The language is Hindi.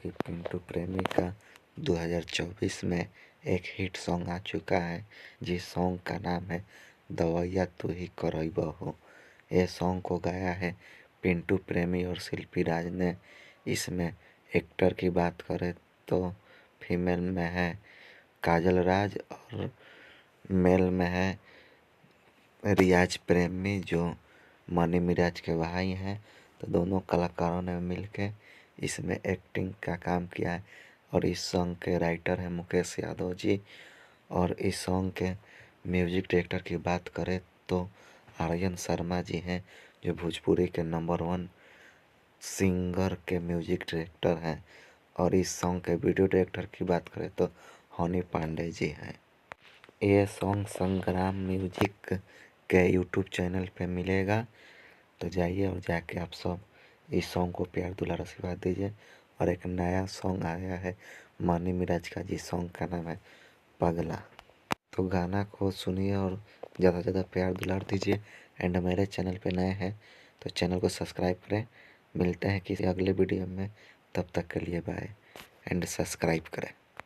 कि पिंटू प्रेमी का 2024 में एक हिट सॉन्ग आ चुका है, जिस सॉन्ग का नाम है दवैया तू ही करइबहु। ये सॉन्ग को गाया है पिंटू प्रेमी और शिल्पी राज ने। इसमें एक्टर की बात करें तो फीमेल में है काजल राज और मेल में है रियाज प्रेमी, जो मनी मिराज के भाई हैं। तो दोनों कलाकारों ने मिलकर इसमें एक्टिंग का काम किया है और इस सॉन्ग के राइटर हैं मुकेश यादव जी। और इस सॉन्ग के म्यूजिक डायरेक्टर की बात करें तो आर्यन शर्मा जी हैं, जो भोजपुरी के नंबर 1 सिंगर के म्यूजिक डायरेक्टर हैं। और इस सॉन्ग के वीडियो डायरेक्टर की बात करें तो हनी पांडे जी हैं। ये सॉन्ग संग्राम म्यूजिक के यूट्यूब चैनल पे मिलेगा, तो जाइए और जाके आप सब इस सॉन्ग को प्यार दुलार आशीर्वाद दीजिए। और एक नया सॉन्ग आया है मनी मिराज का, जिस सॉन्ग का नाम है पगला। तो गाना को सुनिए और ज़्यादा से ज़्यादा प्यार दुलार दीजिए। एंड मेरे चैनल पे नए हैं तो चैनल को सब्सक्राइब करें। मिलते हैं किसी अगले वीडियो में, तब तक के लिए बाय एंड सब्सक्राइब करें।